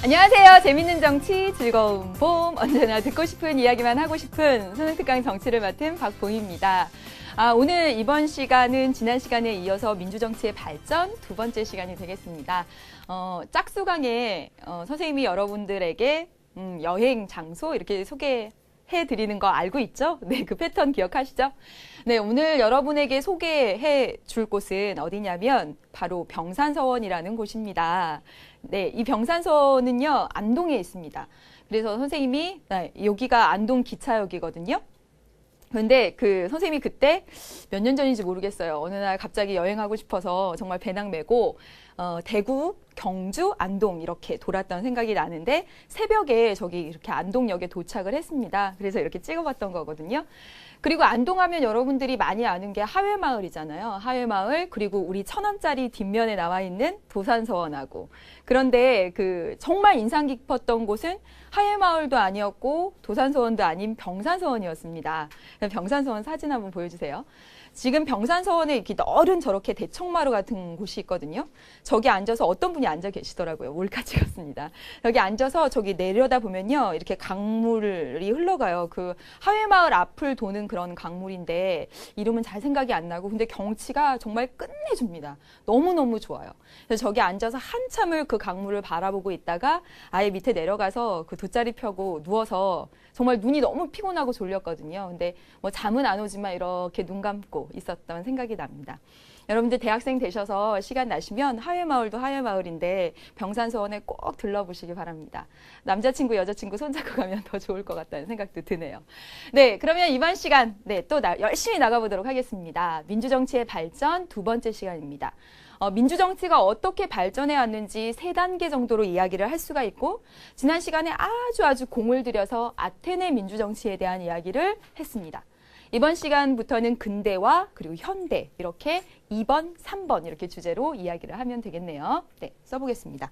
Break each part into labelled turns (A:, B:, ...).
A: 안녕하세요. 재밌는 정치, 즐거운 봄, 언제나 듣고 싶은 이야기만 하고 싶은 손흥특강 정치를 맡은 박봉희입니다. 오늘 이번 시간은 지난 시간에 이어서 민주정치의 발전 두 번째 시간이 되겠습니다. 짝수강에 선생님이 여러분들에게 여행 장소 이렇게 소개해드리는 거 알고 있죠? 네, 그 패턴 기억하시죠? 네, 오늘 여러분에게 소개해 줄 곳은 어디냐면 바로 병산서원이라는 곳입니다. 네, 이 병산서원은요, 안동에 있습니다. 그래서 선생님이, 여기가 안동 기차역이거든요. 그런데 선생님이 그때 몇 년 전인지 모르겠어요. 어느 날 갑자기 여행하고 싶어서 정말 배낭 메고 대구, 경주, 안동 이렇게 돌았던 생각이 나는데 새벽에 저기 이렇게 안동역에 도착을 했습니다. 그래서 이렇게 찍어봤던 거거든요. 그리고 안동하면 여러분들이 많이 아는 게 하회마을이잖아요. 하회마을, 그리고 우리 1,000원짜리 뒷면에 나와 있는 도산서원하고. 그런데 정말 인상 깊었던 곳은 하회마을도 아니었고 도산서원도 아닌 병산서원이었습니다. 병산서원 사진 한번 보여주세요. 지금 병산서원에 이렇게 넓은 저렇게 대청마루 같은 곳이 있거든요. 저기 앉아서 어떤 분이 앉아 계시더라고요. 몰카 찍었습니다. 여기 앉아서 저기 내려다 보면요. 이렇게 강물이 흘러가요. 하회마을 앞을 도는 그런 강물인데 이름은 잘 생각이 안 나고 근데 경치가 정말 끝내줍니다. 너무너무 좋아요. 그래서 저기 앉아서 한참을 그 강물을 바라보고 있다가 아예 밑에 내려가서 그 돗자리 펴고 누워서 정말 눈이 너무 피곤하고 졸렸거든요. 근데 뭐 잠은 안 오지만 이렇게 눈 감고 있었던 생각이 납니다. 여러분들 대학생 되셔서 시간 나시면 하회마을도 하회마을인데 병산서원에 꼭 들러보시기 바랍니다. 남자친구, 여자친구 손잡고 가면 더 좋을 것 같다는 생각도 드네요. 네, 그러면 이번 시간 또 열심히 나가보도록 하겠습니다. 민주정치의 발전 두 번째 시간입니다. 민주정치가 어떻게 발전해 왔는지 3단계 정도로 이야기를 할 수가 있고 지난 시간에 아주 공을 들여서 아테네 민주정치에 대한 이야기를 했습니다. 이번 시간부터는 근대와 그리고 현대 이렇게 2번, 3번 이렇게 주제로 이야기를 하면 되겠네요. 네, 써보겠습니다.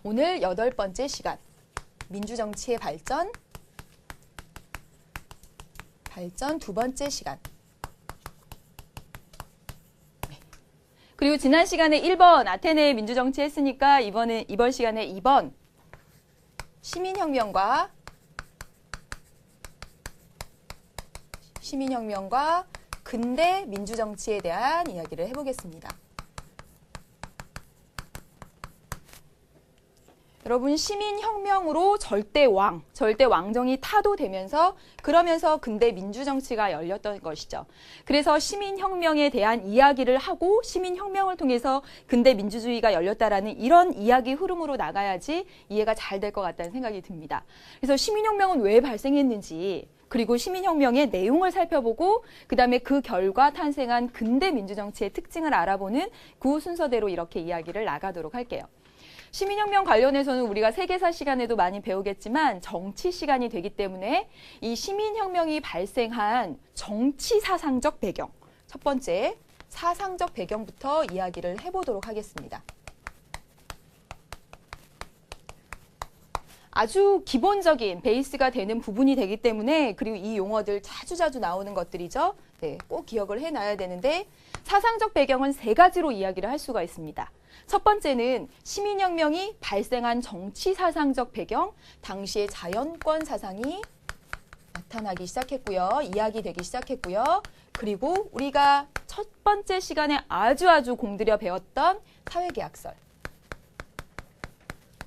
A: 오늘 8번째 시간 민주정치의 발전 두 번째 시간. 그리고 지난 시간에 1번 아테네 민주정치 했으니까 이번 시간에 2번 시민혁명과 근대 민주정치에 대한 이야기를 해보겠습니다. 여러분 시민혁명으로 절대왕정이 타도되면서 그러면서 근대 민주정치가 열렸던 것이죠. 그래서 시민혁명에 대한 이야기를 하고 시민혁명을 통해서 근대 민주주의가 열렸다라는 이런 이야기 흐름으로 나가야지 이해가 잘 될 것 같다는 생각이 듭니다. 그래서 시민혁명은 왜 발생했는지 그리고 시민혁명의 내용을 살펴보고 그다음에 그 결과 탄생한 근대 민주정치의 특징을 알아보는 그 순서대로 이렇게 이야기를 나가도록 할게요. 시민혁명 관련해서는 우리가 세계사 시간에도 많이 배우겠지만 정치 시간이 되기 때문에 이 시민혁명이 발생한 정치 사상적 배경, 첫 번째 사상적 배경부터 이야기를 해보도록 하겠습니다. 아주 기본적인 베이스가 되는 부분이 되기 때문에 그리고 이 용어들 자주 나오는 것들이죠. 네, 꼭 기억을 해놔야 되는데 사상적 배경은 3가지로 이야기를 할 수가 있습니다. 첫 번째는 시민혁명이 발생한 정치 사상적 배경, 당시의 자연권 사상이 나타나기 시작했고요. 이야기되기 시작했고요. 그리고 우리가 첫 번째 시간에 아주 공들여 배웠던 사회계약설.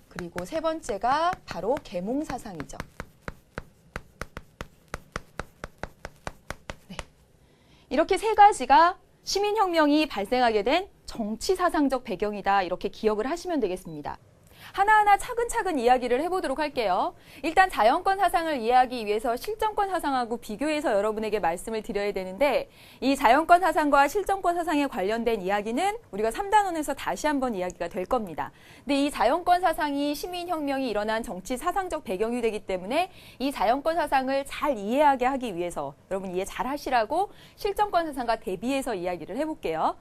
A: 그리고 3번째가 바로 계몽사상이죠. 네. 이렇게 3가지가 시민혁명이 발생하게 된 정치사상적 배경이다 이렇게 기억을 하시면 되겠습니다. 하나하나 차근차근 이야기를 해보도록 할게요. 일단 자연권 사상을 이해하기 위해서 실정권 사상하고 비교해서 여러분에게 말씀을 드려야 되는데 이 자연권 사상과 실정권 사상에 관련된 이야기는 우리가 3단원에서 다시 한번 이야기가 될 겁니다. 근데 이 자연권 사상이 시민혁명이 일어난 정치 사상적 배경이 되기 때문에 이 자연권 사상을 잘 이해하게 하기 위해서 여러분 이해 잘 하시라고 실정권 사상과 대비해서 이야기를 해볼게요.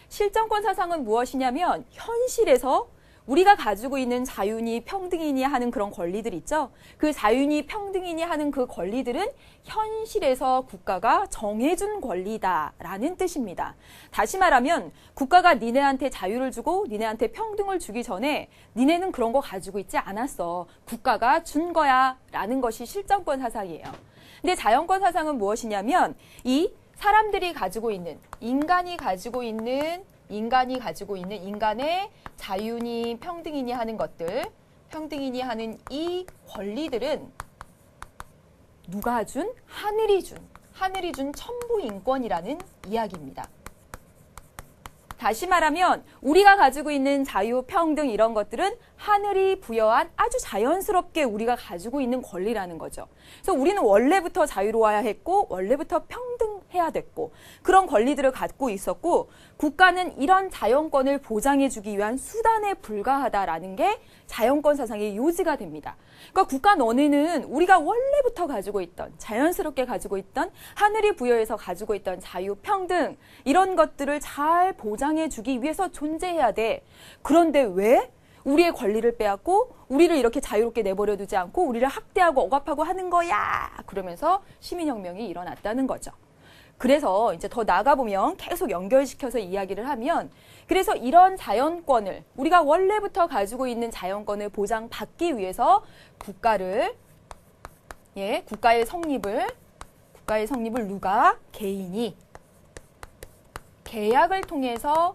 A: 실정권 사상은 무엇이냐면 현실에서 우리가 가지고 있는 자유니 평등이니 하는 그런 권리들 있죠. 그 자유니 평등이니 하는 그 권리들은 현실에서 국가가 정해준 권리다라는 뜻입니다. 다시 말하면 국가가 니네한테 자유를 주고 니네한테 평등을 주기 전에 니네는 그런 거 가지고 있지 않았어. 국가가 준 거야 라는 것이 실정권 사상이에요. 근데 자연권 사상은 무엇이냐면 이 사람들이 가지고 있는, 인간이 가지고 있는 인간의 자유니 평등이니 하는 것들, 평등이니 하는 이 권리들은 누가 준? 하늘이 준 천부 인권이라는 이야기입니다. 다시 말하면 우리가 가지고 있는 자유, 평등 이런 것들은 하늘이 부여한 아주 자연스럽게 우리가 가지고 있는 권리라는 거죠. 그래서 우리는 원래부터 자유로워야 했고 원래부터 평등해야 됐고 그런 권리들을 갖고 있었고 국가는 이런 자연권을 보장해주기 위한 수단에 불과하다라는 게 자연권 사상의 요지가 됩니다. 그러니까 국가 논의는 우리가 원래부터 가지고 있던 자연스럽게 가지고 있던 하늘이 부여해서 가지고 있던 자유, 평등 이런 것들을 잘 보장해주기 위해서 존재해야 돼. 그런데 왜? 우리의 권리를 빼앗고 우리를 이렇게 자유롭게 내버려 두지 않고 우리를 학대하고 억압하고 하는 거야. 그러면서 시민혁명이 일어났다는 거죠. 그래서 이제 더 나가보면 계속 연결시켜서 이야기를 하면 그래서 이런 자연권을 우리가 원래부터 가지고 있는 자연권을 보장받기 위해서 국가의 성립을 누가? 개인이 계약을 통해서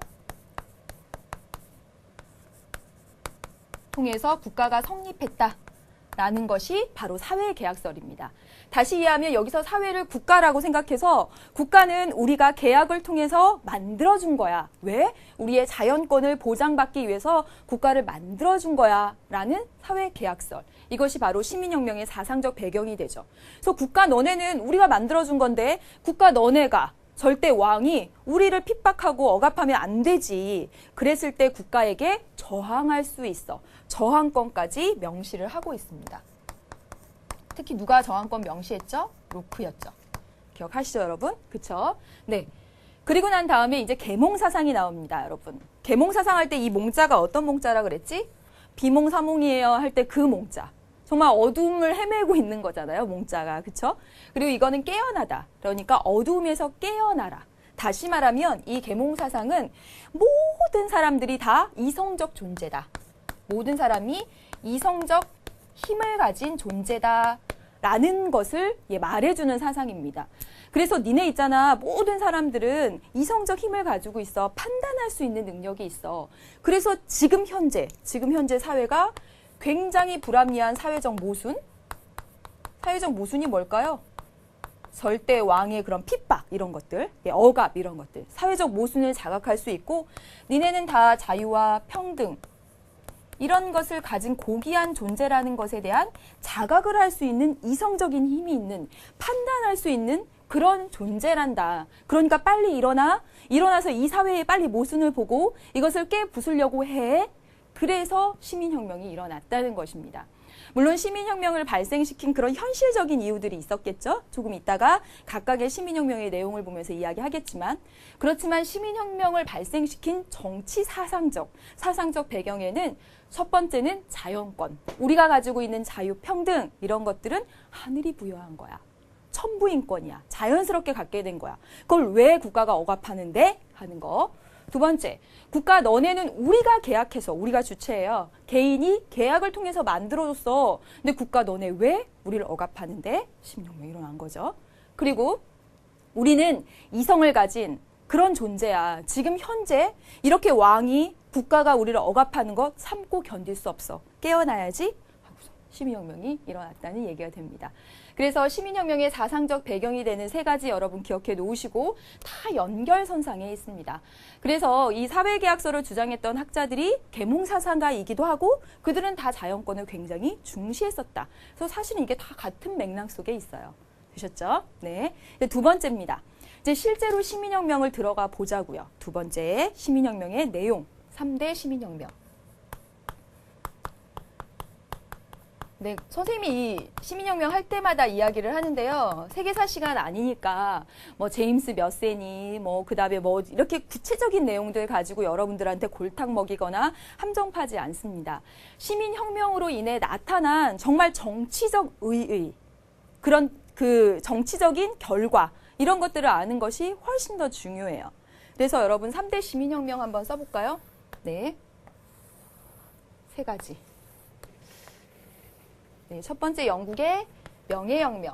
A: 국가가 성립했다라는 것이 바로 사회계약설입니다. 다시 이해하면 여기서 사회를 국가라고 생각해서 국가는 우리가 계약을 통해서 만들어준 거야. 왜? 우리의 자연권을 보장받기 위해서 국가를 만들어준 거야 라는 사회계약설. 이것이 바로 시민혁명의 사상적 배경이 되죠. 그래서 국가 너네는 우리가 만들어준 건데 국가 너네가 절대 왕이 우리를 핍박하고 억압하면 안 되지. 그랬을 때 국가에게 저항할 수 있어. 저항권까지 명시를 하고 있습니다. 특히 누가 저항권 명시했죠? 로크였죠. 기억하시죠, 여러분? 그쵸? 네. 그리고 난 다음에 이제 계몽사상이 나옵니다, 여러분. 계몽사상 할 때 이 몽자가 어떤 몽자라 그랬지? 비몽사몽이에요 할 때 그 몽자. 정말 어둠을 헤매고 있는 거잖아요, 몽자가. 그쵸? 그리고 이거는 깨어나다. 그러니까 어둠에서 깨어나라. 다시 말하면 이 계몽사상은 모든 사람들이 다 이성적 존재다. 모든 사람이 이성적 힘을 가진 존재다라는 것을 말해주는 사상입니다. 그래서 니네 있잖아. 모든 사람들은 이성적 힘을 가지고 있어. 판단할 수 있는 능력이 있어. 그래서 지금 현재 사회가 굉장히 불합리한 사회적 모순? 사회적 모순이 뭘까요? 절대 왕의 그런 핍박 이런 것들, 억압 이런 것들. 사회적 모순을 자각할 수 있고 니네는 다 자유와 평등 이런 것을 가진 고귀한 존재라는 것에 대한 자각을 할 수 있는 이성적인 힘이 있는 판단할 수 있는 그런 존재란다. 그러니까 빨리 일어나서 이 사회의 빨리 모순을 보고 이것을 깨부수려고 해. 그래서 시민혁명이 일어났다는 것입니다. 물론 시민혁명을 발생시킨 그런 현실적인 이유들이 있었겠죠. 조금 이따가 각각의 시민혁명의 내용을 보면서 이야기하겠지만 그렇지만 시민혁명을 발생시킨 정치 사상적 배경에는 첫 번째는 자연권. 우리가 가지고 있는 자유, 평등 이런 것들은 하늘이 부여한 거야. 천부인권이야. 자연스럽게 갖게 된 거야. 그걸 왜 국가가 억압하는데? 하는 거. 두 번째, 국가 너네는 우리가 계약해서 우리가 주체예요. 개인이 계약을 통해서 만들어줬어. 근데 국가 너네 왜 우리를 억압하는데? 시민혁명이 일어난 거죠. 그리고 우리는 이성을 가진 그런 존재야. 지금 현재 이렇게 왕이 국가가 우리를 억압하는 거 참고 견딜 수 없어. 깨어나야지. 하고서 시민혁명이 일어났다는 얘기가 됩니다. 그래서 시민혁명의 사상적 배경이 되는 세 가지 여러분 기억해 놓으시고 다 연결선상에 있습니다. 그래서 이 사회계약서를 주장했던 학자들이 계몽사상가이기도 하고 그들은 다 자연권을 굉장히 중시했었다. 그래서 사실은 이게 다 같은 맥락 속에 있어요. 되셨죠? 네. 두 번째입니다. 이제 실제로 시민혁명을 들어가 보자고요. 두 번째 시민혁명의 내용, 3대 시민혁명. 네, 선생님이 이 시민혁명 할 때마다 이야기를 하는데요. 세계사 시간 아니니까 뭐 제임스 몇 세니 뭐 그다음에 뭐 이렇게 구체적인 내용들 가지고 여러분들한테 골탕 먹이거나 함정파지 않습니다. 시민혁명으로 인해 나타난 정말 정치적 의의 그런 그 정치적인 결과 이런 것들을 아는 것이 훨씬 더 중요해요. 그래서 여러분 3대 시민혁명 한번 써볼까요? 네, 3가지. 네, 첫 번째 영국의 명예혁명.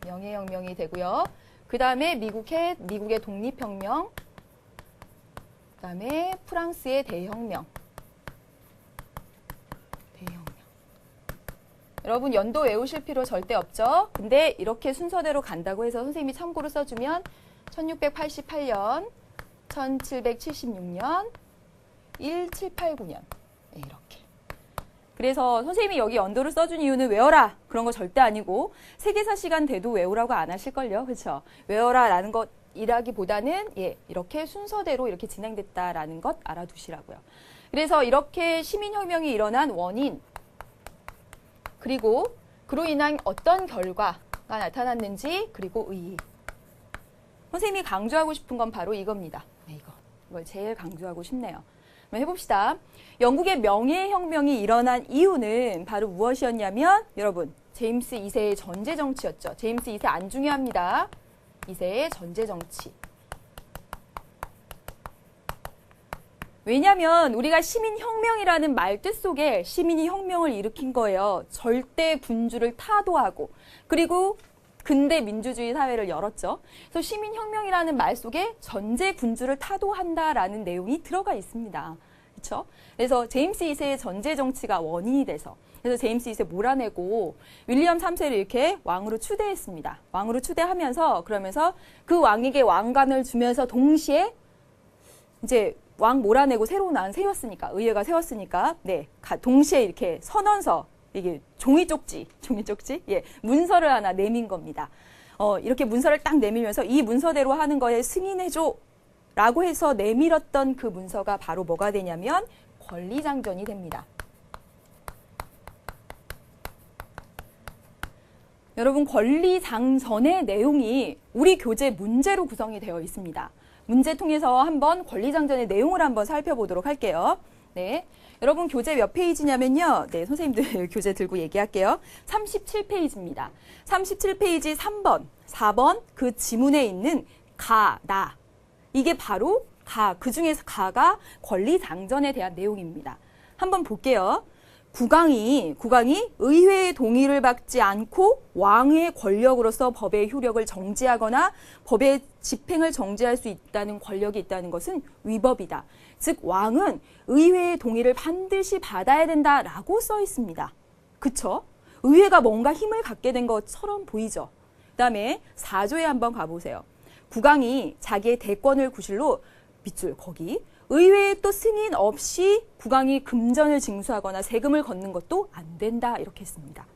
A: 명예혁명이 되고요. 그 다음에 미국의 독립혁명. 그 다음에 프랑스의 대혁명. 여러분 연도 외우실 필요 절대 없죠? 근데 이렇게 순서대로 간다고 해서 선생님이 참고로 써주면 1688년, 1776년, 1789년 네, 이렇게. 그래서 선생님이 여기 연도를 써준 이유는 외워라 그런 거 절대 아니고 세계사 시간 돼도 외우라고 안 하실걸요. 그렇죠? 외워라라는 것이라기보다는 예, 이렇게 순서대로 이렇게 진행됐다라는 것 알아두시라고요. 그래서 이렇게 시민혁명이 일어난 원인 그리고 그로 인한 어떤 결과가 나타났는지 그리고 의의. 선생님이 강조하고 싶은 건 바로 이겁니다. 네, 이걸 제일 강조하고 싶네요. 한번 해봅시다. 영국의 명예혁명이 일어난 이유는 바로 무엇이었냐면 여러분 제임스 2세의 전제 정치였죠. 제임스 2세 안 중요합니다. 2세의 전제 정치. 왜냐하면 우리가 시민혁명이라는 말뜻 속에 시민이 혁명을 일으킨 거예요. 절대 군주를 타도하고 그리고 근대 민주주의 사회를 열었죠. 그래서 시민혁명이라는 말 속에 전제 군주를 타도한다라는 내용이 들어가 있습니다. 그렇죠? 그래서 제임스 2세의 전제 정치가 원인이 돼서 그래서 제임스 2세 몰아내고 윌리엄 3세를 이렇게 왕으로 추대했습니다. 왕으로 추대하면서 그러면서 그 왕에게 왕관을 주면서 동시에 이제 왕 몰아내고 새로 나온 세웠으니까 의회가 세웠으니까 네 동시에 이렇게 선언서 이게 종이 쪽지 예 문서를 하나 내민 겁니다. 이렇게 문서를 딱 내밀면서 이 문서대로 하는 거에 승인해줘라고 해서 내밀었던 그 문서가 바로 뭐가 되냐면 권리장전이 됩니다. 여러분 권리장전의 내용이 우리 교재 문제로 구성이 되어 있습니다. 문제 통해서 한번 권리장전의 내용을 한번 살펴보도록 할게요. 네, 여러분 교재 몇 페이지냐면요. 네, 선생님들 교재 들고 얘기할게요. 37페이지입니다. 37페이지 3번, 4번 그 지문에 있는 가, 나. 이게 바로 그 중에서 가가 권리장전에 대한 내용입니다. 한번 볼게요. 국왕이 의회의 동의를 받지 않고 왕의 권력으로서 법의 효력을 정지하거나 법의 집행을 정지할 수 있다는 권력이 있다는 것은 위법이다. 즉 왕은 의회의 동의를 반드시 받아야 된다라고 써 있습니다. 그쵸? 의회가 뭔가 힘을 갖게 된 것처럼 보이죠. 그다음에 4조에 한번 가보세요. 국왕이 자기의 대권을 구실로 밑줄 거기 의회의 또 승인 없이 국왕이 금전을 징수하거나 세금을 걷는 것도 안 된다 이렇게 했습니다.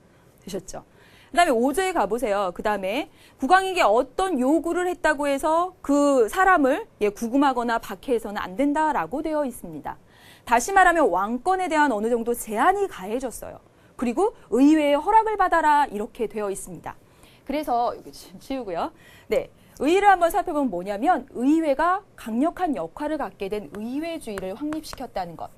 A: 되셨죠? 그 다음에 5조에 가보세요. 그 다음에 국왕에게 어떤 요구를 했다고 해서 그 사람을 구금하거나 박해해서는 안 된다라고 되어 있습니다. 다시 말하면 왕권에 대한 어느 정도 제한이 가해졌어요. 그리고 의회의 허락을 받아라 이렇게 되어 있습니다. 그래서 여기 지우고요. 네. 의회를 한번 살펴보면 뭐냐면 의회가 강력한 역할을 갖게 된 의회주의를 확립시켰다는 것.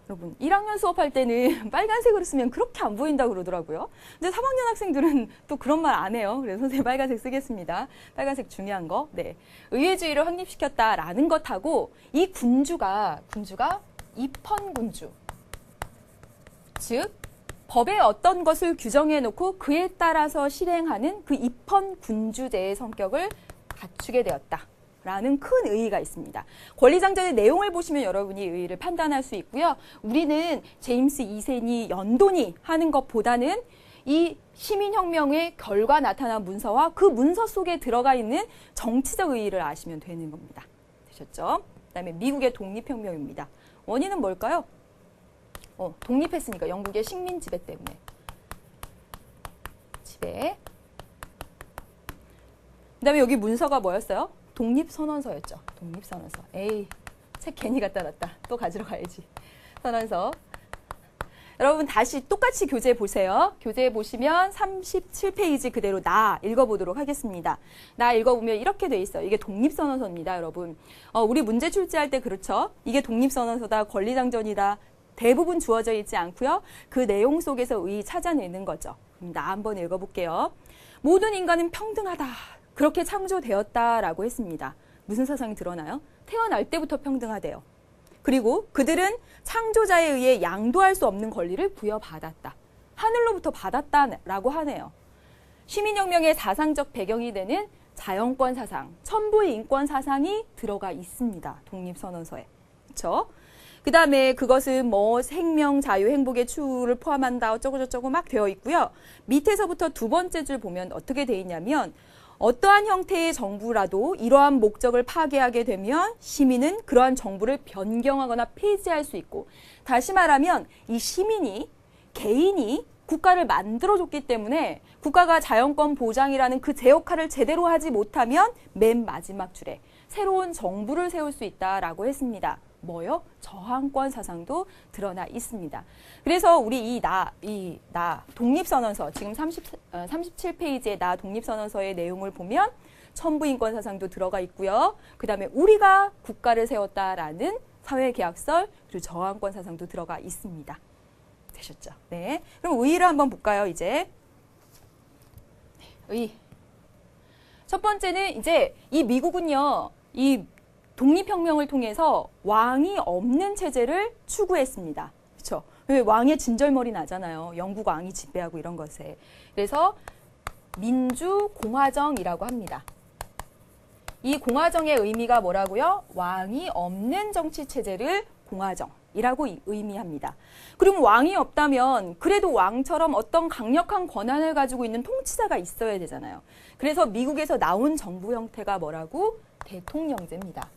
A: 여러분 1학년 수업할 때는 빨간색으로 쓰면 그렇게 안 보인다고 그러더라고요. 근데 3학년 학생들은 또 그런 말 안 해요. 그래서 선생님 빨간색 쓰겠습니다. 빨간색 중요한 거. 네, 의회주의를 확립시켰다라는 것하고 이 군주가 입헌군주. 즉 법에 어떤 것을 규정해 놓고 그에 따라서 실행하는 그 입헌 군주제의 성격을 갖추게 되었다라는 큰 의의가 있습니다. 권리장전의 내용을 보시면 여러분이 의의를 판단할 수 있고요. 우리는 제임스 2세니 연도니 하는 것보다는 이 시민혁명의 결과 나타난 문서와 그 문서 속에 들어가 있는 정치적 의의를 아시면 되는 겁니다. 되셨죠? 그다음에 미국의 독립혁명입니다. 원인은 뭘까요? 독립했으니까 영국의 식민 지배 때문에. 지배. 그다음에 여기 문서가 뭐였어요? 독립선언서였죠. 독립선언서. 에이, 책 괜히 갖다 놨다. 또 가지러 가야지. 선언서. 여러분 다시 똑같이 교재 보세요. 교재 보시면 37페이지 그대로 나 읽어보도록 하겠습니다. 나 읽어보면 이렇게 돼 있어요. 이게 독립선언서입니다, 여러분. 우리 문제 출제할 때 그렇죠. 이게 독립선언서다, 권리당전이다. 대부분 주어져 있지 않고요. 그 내용 속에서 찾아내는 거죠. 나 한번 읽어볼게요. 모든 인간은 평등하다. 그렇게 창조되었다라고 했습니다. 무슨 사상이 드러나요? 태어날 때부터 평등하대요. 그리고 그들은 창조자에 의해 양도할 수 없는 권리를 부여받았다. 하늘로부터 받았다라고 하네요. 시민혁명의 사상적 배경이 되는 자연권 사상, 천부의 인권 사상이 들어가 있습니다. 독립선언서에. 그렇죠? 그 다음에 그것은 뭐 생명, 자유, 행복의 추구를 포함한다 어쩌고저쩌고 막 되어 있고요. 밑에서부터 두 번째 줄 보면 어떻게 돼 있냐면 어떠한 형태의 정부라도 이러한 목적을 파괴하게 되면 시민은 그러한 정부를 변경하거나 폐지할 수 있고, 다시 말하면 이 시민이, 개인이 국가를 만들어줬기 때문에 국가가 자연권 보장이라는 그 제 역할을 제대로 하지 못하면 맨 마지막 줄에 새로운 정부를 세울 수 있다라고 했습니다. 뭐요? 저항권 사상도 드러나 있습니다. 그래서 우리 독립선언서, 지금 37페이지의 나 독립선언서의 내용을 보면 천부인권 사상도 들어가 있고요. 그 다음에 우리가 국가를 세웠다라는 사회계약설, 그리고 저항권 사상도 들어가 있습니다. 되셨죠? 네. 그럼 의의를 한번 볼까요, 이제? 의의. 첫 번째는 이제 이 미국은요, 이 독립혁명을 통해서 왕이 없는 체제를 추구했습니다. 그렇죠? 왜 왕의 진절머리 나잖아요. 영국 왕이 지배하고 이런 것에. 그래서 민주공화정이라고 합니다. 이 공화정의 의미가 뭐라고요? 왕이 없는 정치체제를 공화정이라고 의미합니다. 그럼 왕이 없다면 그래도 왕처럼 어떤 강력한 권한을 가지고 있는 통치자가 있어야 되잖아요. 그래서 미국에서 나온 정부 형태가 뭐라고? 대통령제입니다.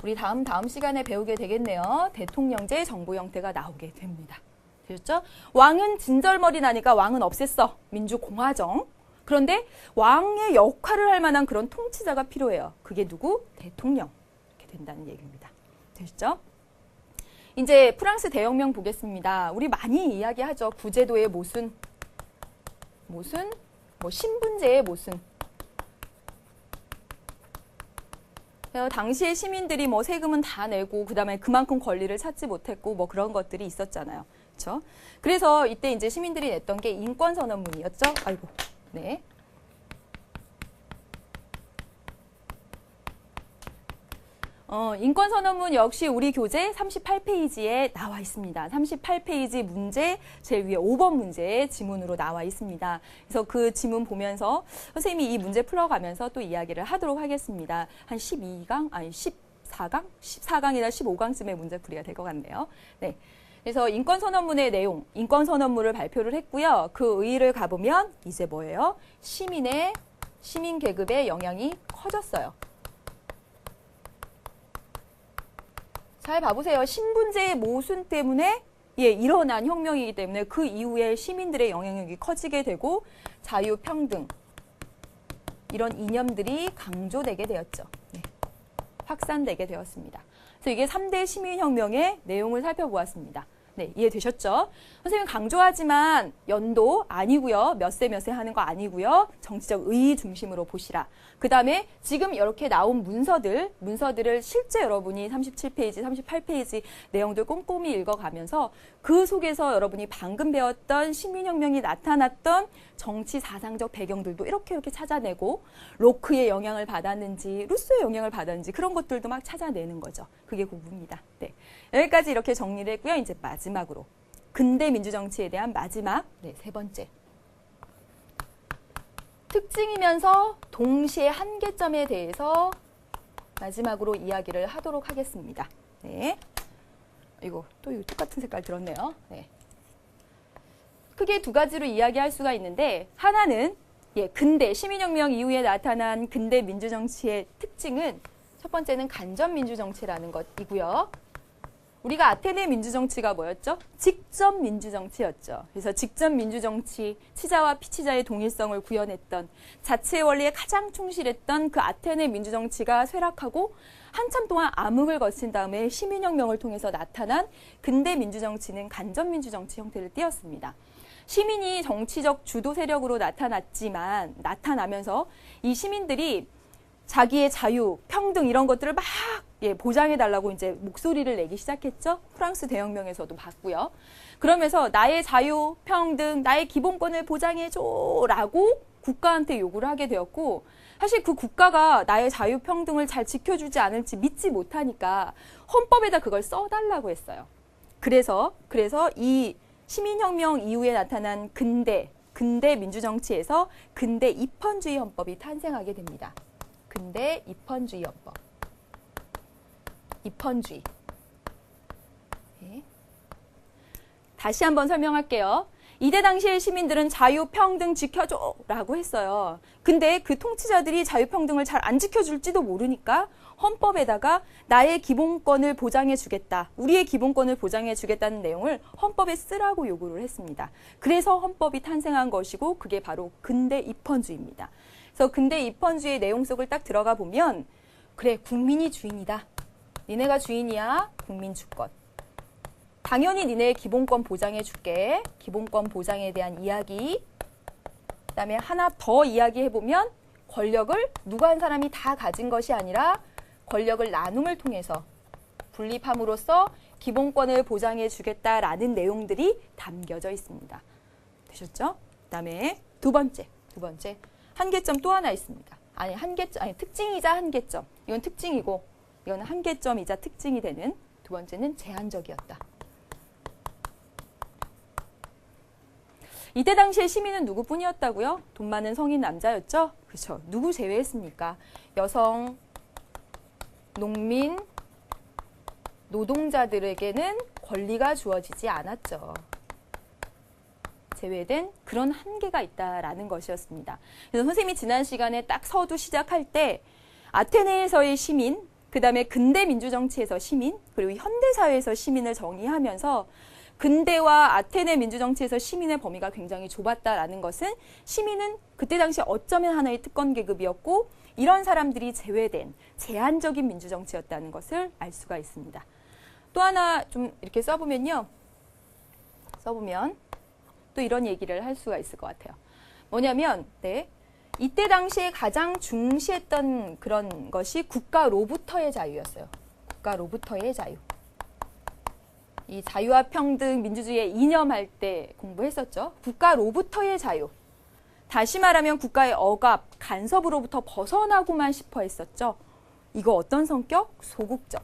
A: 우리 다음 시간에 배우게 되겠네요. 대통령제 정부 형태가 나오게 됩니다. 되셨죠? 왕은 진절머리 나니까 왕은 없앴어. 민주공화정. 그런데 왕의 역할을 할 만한 그런 통치자가 필요해요. 그게 누구? 대통령. 이렇게 된다는 얘기입니다. 되셨죠? 이제 프랑스 대혁명 보겠습니다. 우리 많이 이야기하죠. 구제도의 모순, 뭐 신분제의 모순. 당시에 시민들이 뭐 세금은 다 내고 그다음에 그만큼 권리를 찾지 못했고 뭐 그런 것들이 있었잖아요. 그렇죠? 그래서 이때 이제 시민들이 냈던 게 인권선언문이었죠. 아이고. 네. 인권선언문 역시 우리 교재 38페이지에 나와 있습니다. 38페이지 문제 제일 위에 5번 문제의 지문으로 나와 있습니다. 그래서 그 지문 보면서 선생님이 이 문제 풀어가면서 또 이야기를 하도록 하겠습니다. 한 14강이나 15강쯤의 문제풀이가 될 것 같네요. 네. 그래서 인권선언문의 내용, 인권선언문을 발표를 했고요. 그 의의를 가보면 이제 뭐예요? 시민 계급의 영향이 커졌어요. 잘 봐보세요. 신분제의 모순 때문에 일어난 혁명이기 때문에 그 이후에 시민들의 영향력이 커지게 되고 자유, 평등 이런 이념들이 강조되게 되었죠. 네. 확산되게 되었습니다. 그래서 이게 3대 시민혁명의 내용을 살펴보았습니다. 네, 이해되셨죠? 선생님 강조하지만 연도 아니고요. 몇 세 하는 거 아니고요. 정치적 의의 중심으로 보시라. 그 다음에 지금 이렇게 나온 문서들을 실제 여러분이 37페이지, 38페이지 내용들 꼼꼼히 읽어가면서 그 속에서 여러분이 방금 배웠던 시민혁명이 나타났던 정치 사상적 배경들도 이렇게 찾아내고 로크의 영향을 받았는지 루소의 영향을 받았는지 그런 것들도 막 찾아내는 거죠. 그게 공부입니다. 네. 여기까지 이렇게 정리를 했고요. 이제 마지막으로 근대 민주정치에 대한 마지막 세 번째. 특징이면서 동시에 한계점에 대해서 마지막으로 이야기를 하도록 하겠습니다. 네. 이거 또 똑같은 색깔 들었네요. 네. 크게 두 가지로 이야기할 수가 있는데 하나는 근대 시민혁명 이후에 나타난 근대 민주정치의 특징은 첫 번째는 간접민주정치라는 것이고요. 우리가 아테네 민주정치가 뭐였죠? 직접 민주정치였죠. 그래서 직접 민주정치, 치자와 피치자의 동일성을 구현했던 자치의 원리에 가장 충실했던 그 아테네 민주정치가 쇠락하고 한참 동안 암흑을 거친 다음에 시민혁명을 통해서 나타난 근대 민주정치는 간접민주정치 형태를 띠었습니다. 시민이 정치적 주도 세력으로 나타나면서 이 시민들이 자기의 자유, 평등 이런 것들을 막 보장해달라고 이제 목소리를 내기 시작했죠. 프랑스 대혁명에서도 봤고요. 그러면서 나의 자유, 평등, 나의 기본권을 보장해줘라고 국가한테 요구를 하게 되었고, 사실 그 국가가 나의 자유, 평등을 잘 지켜주지 않을지 믿지 못하니까 헌법에다 그걸 써달라고 했어요. 그래서 이 시민혁명 이후에 나타난 근대 민주정치에서 근대 입헌주의 헌법이 탄생하게 됩니다. 근대 입헌주의 헌법. 입헌주의. 네. 다시 한번 설명할게요. 이때 당시의 시민들은 자유, 평등 지켜줘 라고 했어요. 근데 그 통치자들이 자유, 평등을 잘 안 지켜줄지도 모르니까 헌법에다가 나의 기본권을 보장해 주겠다. 우리의 기본권을 보장해 주겠다는 내용을 헌법에 쓰라고 요구를 했습니다. 그래서 헌법이 탄생한 것이고 그게 바로 근대 입헌주의입니다. 그래서 근대 입헌주의 내용 속을 딱 들어가 보면 그래, 국민이 주인이다. 니네가 주인이야. 국민 주권. 당연히 니네의 기본권 보장해 줄게. 기본권 보장에 대한 이야기. 그다음에 하나 더 이야기해보면 권력을 누가 한 사람이 다 가진 것이 아니라 권력을 나눔을 통해서 분립함으로써 기본권을 보장해 주겠다라는 내용들이 담겨져 있습니다. 되셨죠? 그다음에 두 번째. 한계점 또 하나 있습니다. 특징이자 한계점. 이건 특징이고 이건 한계점이자 특징이 되는 두 번째는 제한적이었다. 이때 당시에 시민은 누구뿐이었다고요? 돈 많은 성인 남자였죠? 그렇죠. 누구 제외했습니까? 여성, 농민, 노동자들에게는 권리가 주어지지 않았죠. 제외된 그런 한계가 있다라는 것이었습니다. 그래서 선생님이 지난 시간에 딱 서두 시작할 때 아테네에서의 시민, 그 다음에 근대 민주정치에서 시민, 그리고 현대사회에서 시민을 정의하면서 근대와 아테네 민주정치에서 시민의 범위가 굉장히 좁았다라는 것은 시민은 그때 당시 어쩌면 하나의 특권 계급이었고 이런 사람들이 제외된 제한적인 민주정치였다는 것을 알 수가 있습니다. 또 하나 좀 이렇게 써보면 또 이런 얘기를 할 수가 있을 것 같아요. 뭐냐면 이때 당시에 가장 중시했던 그런 것이 국가로부터의 자유였어요. 국가로부터의 자유. 이 자유와 평등, 민주주의에 이념할 때 공부했었죠. 국가로부터의 자유. 다시 말하면 국가의 억압, 간섭으로부터 벗어나고만 싶어 했었죠. 이거 어떤 성격? 소극적.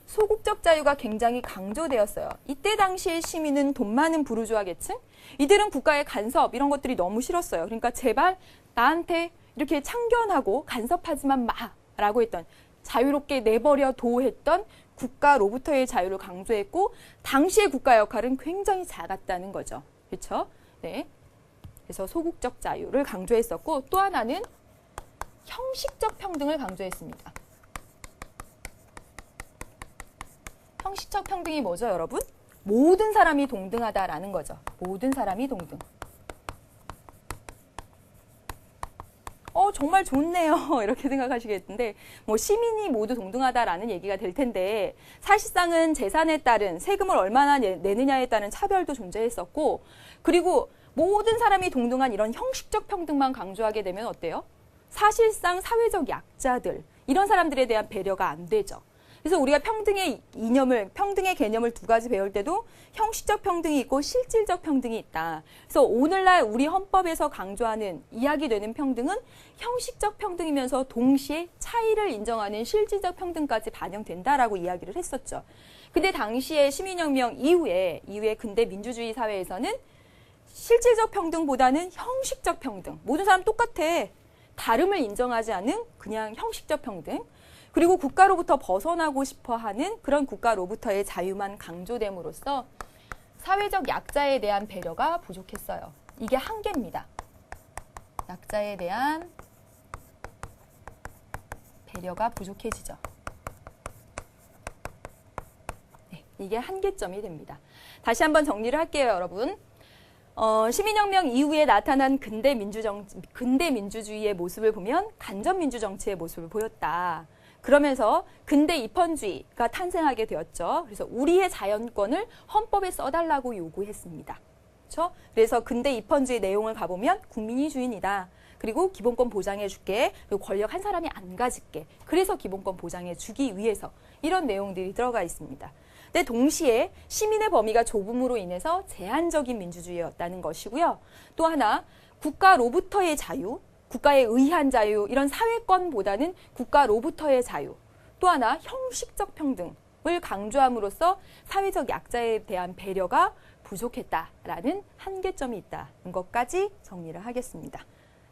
A: 소극적 자유가 굉장히 강조되었어요. 이때 당시의 시민은 돈 많은 부르주아 계층? 이들은 국가의 간섭, 이런 것들이 너무 싫었어요. 그러니까 제발 나한테 이렇게 참견하고 간섭하지만 마라고 했던, 자유롭게 내버려둬 했던 국가로부터의 자유를 강조했고 당시의 국가 역할은 굉장히 작았다는 거죠. 그렇죠? 네. 그래서 소극적 자유를 강조했었고 또 하나는 형식적 평등을 강조했습니다. 형식적 평등이 뭐죠, 여러분? 모든 사람이 동등하다라는 거죠. 모든 사람이 동등. 정말 좋네요. 이렇게 생각하시겠는데 뭐 시민이 모두 동등하다라는 얘기가 될 텐데 사실상은 재산에 따른 세금을 얼마나 내느냐에 따른 차별도 존재했었고 그리고 모든 사람이 동등한 이런 형식적 평등만 강조하게 되면 어때요? 사실상 사회적 약자들 이런 사람들에 대한 배려가 안 되죠. 그래서 우리가 평등의 개념을 두 가지 배울 때도 형식적 평등이 있고 실질적 평등이 있다. 그래서 오늘날 우리 헌법에서 강조하는 이야기되는 평등은 형식적 평등이면서 동시에 차이를 인정하는 실질적 평등까지 반영된다라고 이야기를 했었죠. 근데 당시에 시민혁명 이후에 근대 민주주의 사회에서는 실질적 평등보다는 형식적 평등. 모든 사람 똑같아. 다름을 인정하지 않은 그냥 형식적 평등. 그리고 국가로부터 벗어나고 싶어하는 그런 국가로부터의 자유만 강조됨으로써 사회적 약자에 대한 배려가 부족했어요. 이게 한계입니다. 약자에 대한 배려가 부족해지죠. 이게 한계점이 됩니다. 다시 한번 정리를 할게요, 여러분. 시민혁명 이후에 나타난 근대 민주주의의 모습을 보면 간접민주정치의 모습을 보였다. 그러면서 근대 입헌주의가 탄생하게 되었죠. 그래서 우리의 자연권을 헌법에 써달라고 요구했습니다. 그렇죠? 그래서 근대 입헌주의 내용을 가보면 국민이 주인이다. 그리고 기본권 보장해줄게. 그리고 권력 한 사람이 안 가질게. 그래서 기본권 보장해주기 위해서 이런 내용들이 들어가 있습니다. 근데 동시에 시민의 범위가 좁음으로 인해서 제한적인 민주주의였다는 것이고요. 또 하나 국가로부터의 자유, 국가에 의한 자유, 이런 사회권보다는 국가로부터의 자유. 또 하나 형식적 평등을 강조함으로써 사회적 약자에 대한 배려가 부족했다라는 한계점이 있다는 것까지 정리를 하겠습니다.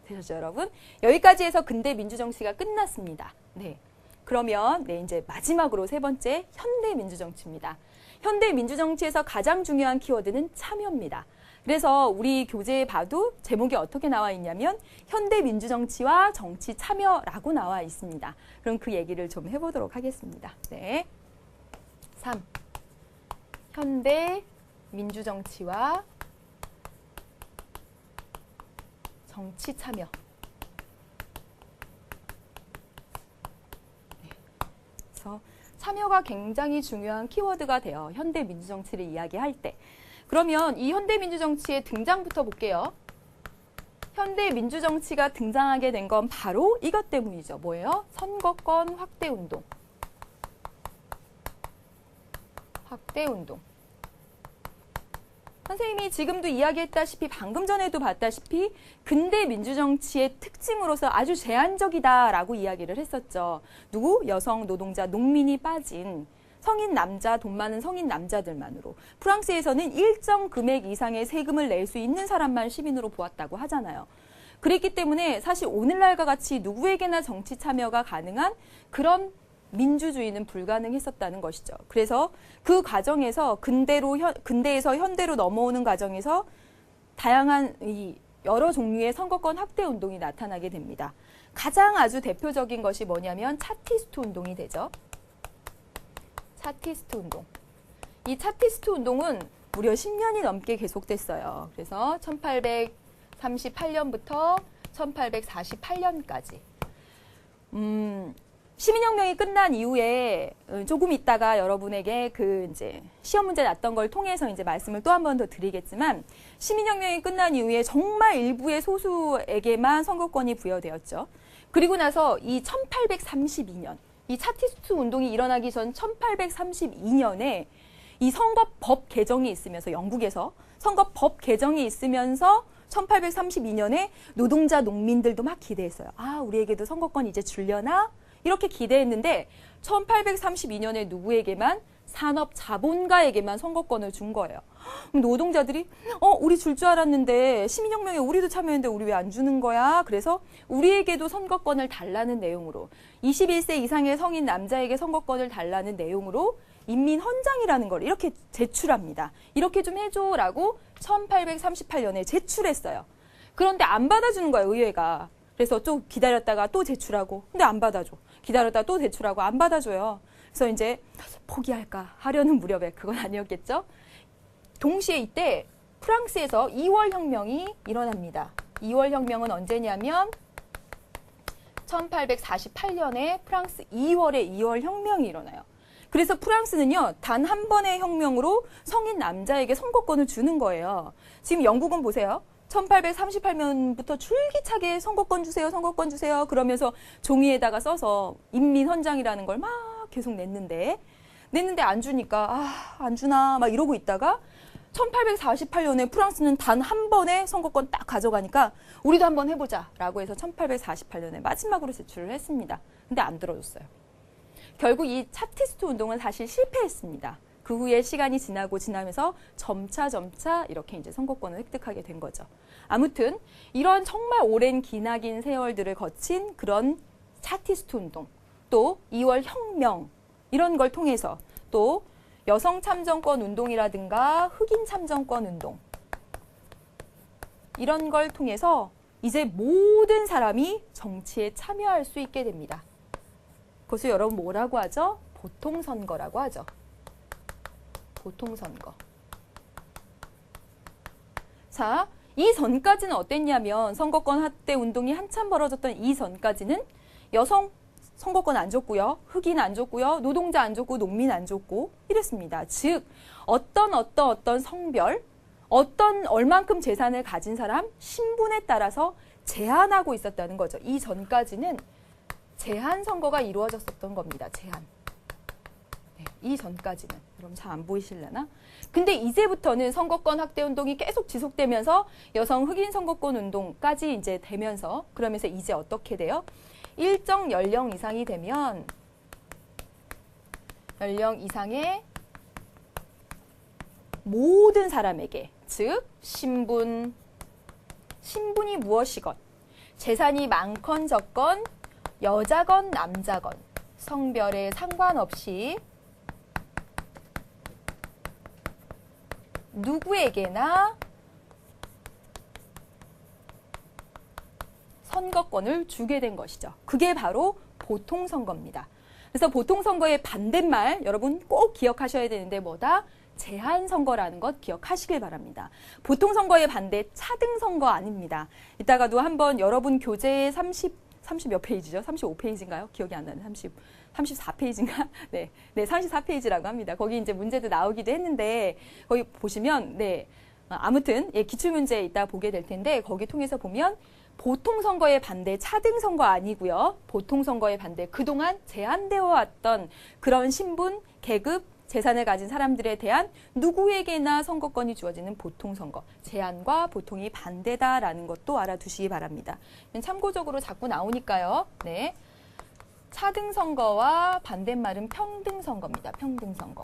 A: 되셨죠, 여러분? 여기까지 해서 근대 민주정치가 끝났습니다. 네. 그러면 이제 마지막으로 세 번째 현대 민주정치입니다. 현대 민주정치에서 가장 중요한 키워드는 참여입니다. 그래서 우리 교재에 봐도 제목이 어떻게 나와 있냐면 현대 민주정치와 정치 참여라고 나와 있습니다. 그럼 그 얘기를 좀 해보도록 하겠습니다. 네. 3. 현대 민주정치와 정치 참여. 그래서 참여가 굉장히 중요한 키워드가 돼요. 현대 민주정치를 이야기할 때. 그러면 이 현대 민주정치의 등장부터 볼게요. 현대 민주정치가 등장하게 된 건 바로 이것 때문이죠. 뭐예요? 선거권 확대 운동. 확대 운동. 선생님이 지금도 이야기했다시피 방금 전에도 봤다시피 근대 민주정치의 특징으로서 아주 제한적이다라고 이야기를 했었죠. 누구? 여성, 노동자, 농민이 빠진 성인 남자, 돈 많은 성인 남자들만으로. 프랑스에서는 일정 금액 이상의 세금을 낼 수 있는 사람만 시민으로 보았다고 하잖아요. 그랬기 때문에 사실 오늘날과 같이 누구에게나 정치 참여가 가능한 그런 민주주의는 불가능했었다는 것이죠. 그래서 그 과정에서 근대에서 현대로 넘어오는 과정에서 다양한 여러 종류의 선거권 확대 운동이 나타나게 됩니다. 가장 아주 대표적인 것이 뭐냐면 차티스트 운동이 되죠. 차티스트 운동. 이 차티스트 운동은 무려 10년이 넘게 계속됐어요. 그래서 1838년부터 1848년까지. 시민혁명이 끝난 이후에 조금 있다가 여러분에게 이제 시험 문제 났던 걸 통해서 이제 말씀을 또 한 번 더 드리겠지만 시민혁명이 끝난 이후에 정말 일부의 소수에게만 선거권이 부여되었죠. 그리고 나서 이 1832년 이 차티스트 운동이 일어나기 전 1832년에 이 선거법 개정이 있으면서 영국에서 선거법 개정이 있으면서 1832년에 노동자 농민들도 막 기대했어요. 아, 우리에게도 선거권 이제 주려나? 이렇게 기대했는데 1832년에 누구에게만? 산업 자본가에게만 선거권을 준 거예요. 노동자들이 우리 줄 줄 알았는데 시민혁명에 우리도 참여했는데 우리 왜 안 주는 거야? 그래서 우리에게도 선거권을 달라는 내용으로 21세 이상의 성인 남자에게 선거권을 달라는 내용으로 인민헌장이라는 걸 이렇게 제출합니다. 이렇게 좀 해줘라고 1838년에 제출했어요. 그런데 안 받아주는 거예요, 의회가. 그래서 좀 기다렸다가 또 제출하고 근데 안 받아줘. 기다렸다가 또 제출하고 안 받아줘요. 그래서 이제 포기할까 하려는 무렵에 그건 아니었겠죠. 동시에 이때 프랑스에서 2월 혁명이 일어납니다. 2월 혁명은 언제냐면 1848년에 프랑스 2월에 2월 혁명이 일어나요. 그래서 프랑스는요, 단 한 번의 혁명으로 성인 남자에게 선거권을 주는 거예요. 지금 영국은 보세요. 1838년부터 줄기차게 선거권 주세요, 선거권 주세요. 그러면서 종이에다가 써서 인민헌장이라는 걸 막 계속 냈는데 안 주니까 안 주나 막 이러고 있다가 1848년에 프랑스는 단 한 번의 선거권 딱 가져가니까 우리도 한번 해보자라고 해서 1848년에 마지막으로 제출을 했습니다. 근데 안 들어줬어요. 결국 이 차티스트 운동은 사실 실패했습니다. 그 후에 시간이 지나면서 점차 이렇게 이제 선거권을 획득하게 된 거죠. 아무튼 이런 정말 오랜 기나긴 세월들을 거친 그런 차티스트 운동, 또 2월 혁명 이런 걸 통해서 또 여성 참정권 운동이라든가 흑인 참정권 운동 이런 걸 통해서 이제 모든 사람이 정치에 참여할 수 있게 됩니다. 그것을 여러분 뭐라고 하죠? 보통선거라고 하죠. 보통선거. 자, 이 전까지는 어땠냐면 선거권 확대 운동이 한참 벌어졌던 이 전까지는 여성 선거권 안 줬고요. 흑인 안 줬고요. 노동자 안 줬고 농민 안 줬고 이랬습니다. 즉 어떤 성별, 얼만큼 재산을 가진 사람, 신분에 따라서 제한하고 있었다는 거죠. 이 전까지는 제한 선거가 이루어졌었던 겁니다. 제한. 네, 이 전까지는. 여러분 잘 안 보이실려나? 근데 이제부터는 선거권 확대 운동이 계속 지속되면서 여성 흑인 선거권 운동까지 이제 되면서 그러면서 이제 어떻게 돼요? 일정 연령 이상이 되면 연령 이상의 모든 사람에게 즉 신분이 무엇이건 재산이 많건 적건 여자건 남자건 성별에 상관없이 누구에게나 선거권을 주게 된 것이죠. 그게 바로 보통선거입니다. 그래서 보통선거의 반대말 여러분 꼭 기억하셔야 되는데 뭐다? 제한선거라는 것 기억하시길 바랍니다. 보통선거의 반대 차등선거 아닙니다. 이따가도 한번 여러분 교재에 30 몇 페이지죠? 35페이지인가요? 기억이 안 나네. 34페이지인가? 네, 34페이지라고 합니다. 거기 이제 문제도 나오기도 했는데 거기 보시면 아무튼 기출문제 이따 보게 될 텐데 거기 통해서 보면 보통선거의 반대 차등선거 아니고요. 보통선거의 반대 그동안 제한되어 왔던 그런 신분, 계급, 재산을 가진 사람들에 대한 누구에게나 선거권이 주어지는 보통선거. 제한과 보통이 반대다라는 것도 알아두시기 바랍니다. 참고적으로 자꾸 나오니까요. 네, 차등선거와 반대말은 평등선거입니다. 평등선거.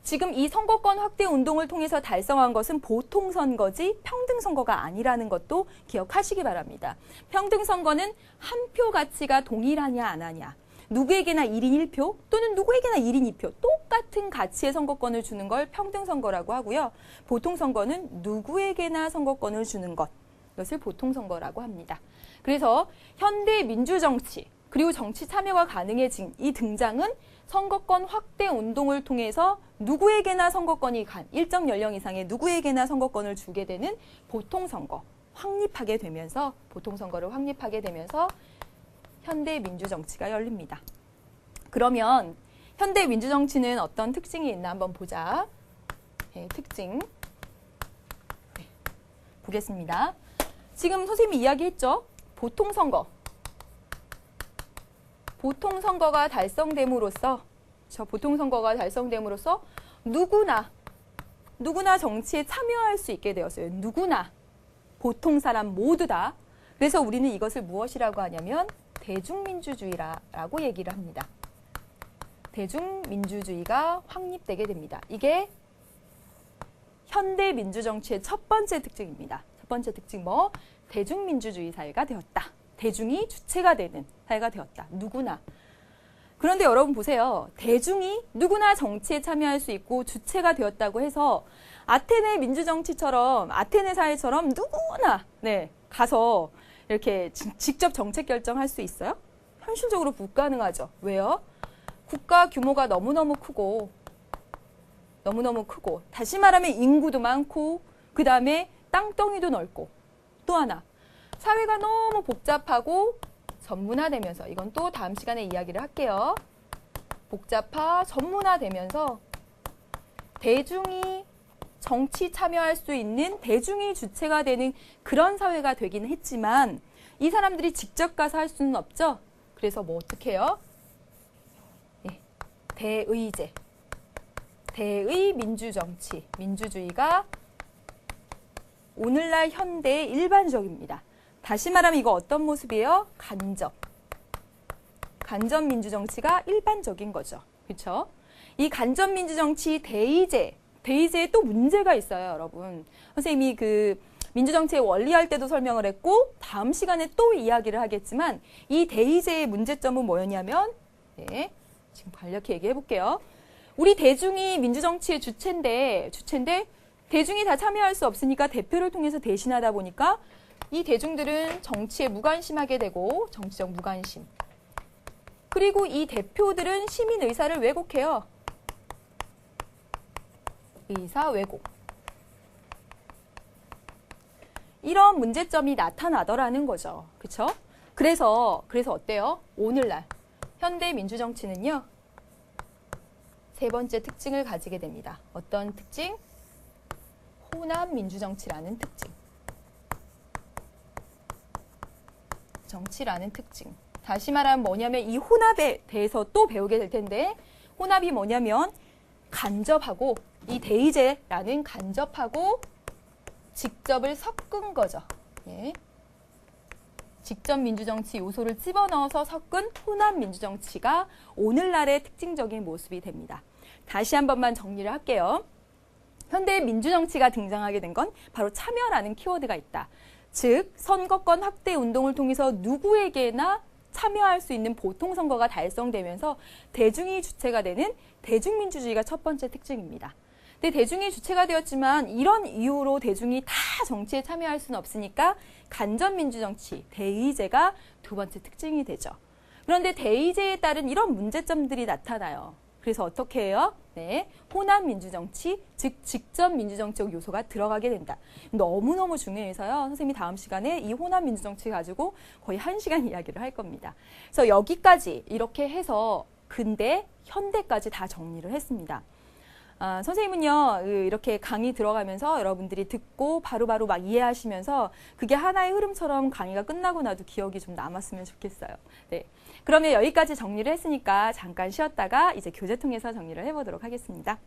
A: 지금 이 선거권 확대 운동을 통해서 달성한 것은 보통선거지 평등선거가 아니라는 것도 기억하시기 바랍니다. 평등선거는 한 표 가치가 동일하냐 안 하냐. 누구에게나 1인 1표 또는 누구에게나 1인 2표 똑같은 가치의 선거권을 주는 걸 평등선거라고 하고요. 보통선거는 누구에게나 선거권을 주는 것. 이것을 보통선거라고 합니다. 그래서 현대 민주정치 그리고 정치 참여가 가능해진 이 등장은 선거권 확대 운동을 통해서 누구에게나 선거권이 일정 연령 이상의 누구에게나 선거권을 주게 되는 보통선거 확립하게 되면서 보통선거를 확립하게 되면서 현대 민주정치가 열립니다. 그러면 현대 민주정치는 어떤 특징이 있나 한번 보자. 특징 보겠습니다. 지금 선생님이 이야기했죠. 보통선거가 달성됨으로써 누구나 정치에 참여할 수 있게 되었어요. 누구나 보통 사람 모두 다. 그래서 우리는 이것을 무엇이라고 하냐면 대중민주주의라고 얘기를 합니다. 대중민주주의가 확립되게 됩니다. 이게 현대 민주정치의 첫 번째 특징입니다. 첫 번째 특징 대중민주주의 사회가 되었다. 대중이 주체가 되는 사회가 되었다. 누구나. 그런데 여러분 보세요. 대중이 누구나 정치에 참여할 수 있고 주체가 되었다고 해서 아테네 민주정치처럼 아테네 사회처럼 누구나 가서 이렇게 직접 정책 결정할 수 있어요? 현실적으로 불가능하죠. 왜요? 국가 규모가 너무너무 크고 다시 말하면 인구도 많고 그 다음에 땅덩이도 넓고 또 하나 사회가 너무 복잡하고 전문화되면서 이건 또 다음 시간에 이야기를 할게요. 전문화되면서 대중이 정치 참여할 수 있는 대중이 주체가 되는 그런 사회가 되긴 했지만 이 사람들이 직접 가서 할 수는 없죠. 그래서 어떻게 해요? 대의제, 대의 민주정치, 민주주의가 오늘날 현대의 일반적입니다. 다시 말하면 이거 어떤 모습이에요? 간접 민주정치가 일반적인 거죠. 그렇죠? 이 간접 민주정치 대의제에 또 문제가 있어요, 여러분. 선생님이 민주정치의 원리할 때도 설명을 했고 다음 시간에 또 이야기를 하겠지만 이 대의제의 문제점은 뭐였냐면 지금 간략히 얘기해 볼게요. 우리 대중이 민주정치의 주체인데 대중이 다 참여할 수 없으니까 대표를 통해서 대신하다 보니까 이 대중들은 정치에 무관심하게 되고 정치적 무관심. 그리고 이 대표들은 시민 의사를 왜곡해요. 의사 왜곡. 이런 문제점이 나타나더라는 거죠. 그렇죠? 그래서 어때요? 오늘날 현대 민주정치는요. 세 번째 특징을 가지게 됩니다. 어떤 특징? 호남 민주정치라는 특징. 정치라는 특징. 다시 말하면 뭐냐면 이 혼합에 대해서 또 배우게 될 텐데 혼합이 뭐냐면 간접하고 이 대의제라는 간접하고 직접을 섞은 거죠. 예. 직접 민주정치 요소를 집어넣어서 섞은 혼합 민주정치가 오늘날의 특징적인 모습이 됩니다. 다시 한 번만 정리를 할게요. 현대 민주정치가 등장하게 된 건 바로 참여라는 키워드가 있다. 즉 선거권 확대 운동을 통해서 누구에게나 참여할 수 있는 보통선거가 달성되면서 대중이 주체가 되는 대중민주주의가 첫 번째 특징입니다. 근데 대중이 주체가 되었지만 이런 이유로 대중이 다 정치에 참여할 수는 없으니까 간접민주정치, 대의제가 두 번째 특징이 되죠. 그런데 대의제에 따른 이런 문제점들이 나타나요. 그래서 어떻게 해요? 네, 호남 민주정치, 즉 직접 민주정치적 요소가 들어가게 된다. 너무너무 중요해서요. 선생님이 다음 시간에 이 호남 민주정치 가지고 거의 1시간 이야기를 할 겁니다. 그래서 여기까지 이렇게 해서 근대, 현대까지 다 정리를 했습니다. 선생님은요, 이렇게 강의 들어가면서 여러분들이 듣고 바로바로 막 이해하시면서 그게 하나의 흐름처럼 강의가 끝나고 나도 기억이 좀 남았으면 좋겠어요. 네. 그러면 여기까지 정리를 했으니까 잠깐 쉬었다가 이제 교재 통해서 정리를 해보도록 하겠습니다.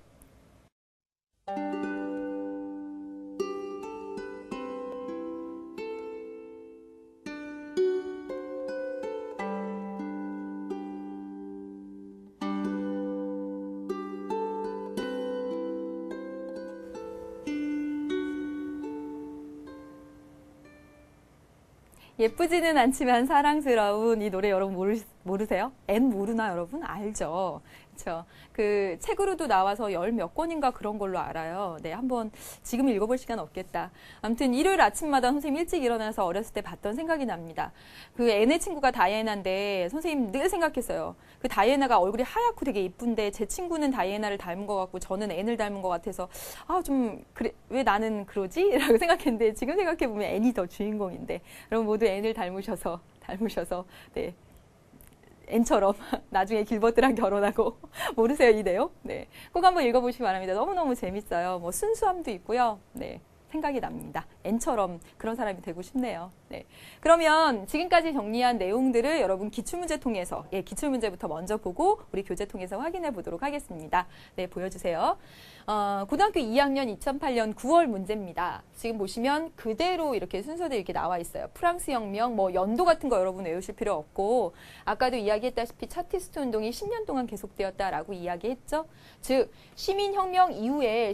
A: 예쁘지는 않지만 사랑스러운 이 노래 여러분 모르세요? M 모르나 여러분? 알죠? 그렇죠? 그 책으로도 나와서 열 몇 권인가 그런 걸로 알아요. 네, 한번 지금 읽어볼 시간 없겠다. 아무튼 일요일 아침마다 선생님 일찍 일어나서 어렸을 때 봤던 생각이 납니다. 그 N의 친구가 다이애나인데 선생님 늘 생각했어요. 그 다이애나가 얼굴이 하얗고 되게 이쁜데 제 친구는 다이애나를 닮은 것 같고 저는 N을 닮은 것 같아서 좀 그래 왜 나는 그러지? 라고 생각했는데 지금 생각해보면 N이 더 주인공인데 여러분 모두 N을 닮으셔서 네. N처럼 나중에 길버트랑 결혼하고 모르세요 이 내용? 네, 꼭 한번 읽어보시기 바랍니다. 너무너무 재밌어요. 뭐 순수함도 있고요. 네, 생각이 납니다. N처럼 그런 사람이 되고 싶네요. 네, 그러면 지금까지 정리한 내용들을 여러분 기출문제 통해서 기출문제부터 먼저 보고 우리 교재 통해서 확인해 보도록 하겠습니다. 네, 보여주세요. 고등학교 2학년 2008년 9월 문제입니다. 지금 보시면 그대로 이렇게 순서대로 이렇게 나와 있어요. 프랑스 혁명, 뭐 연도 같은 거 여러분 외우실 필요 없고 아까도 이야기했다시피 차티스트 운동이 10년 동안 계속되었다라고 이야기했죠. 즉 시민혁명 이후에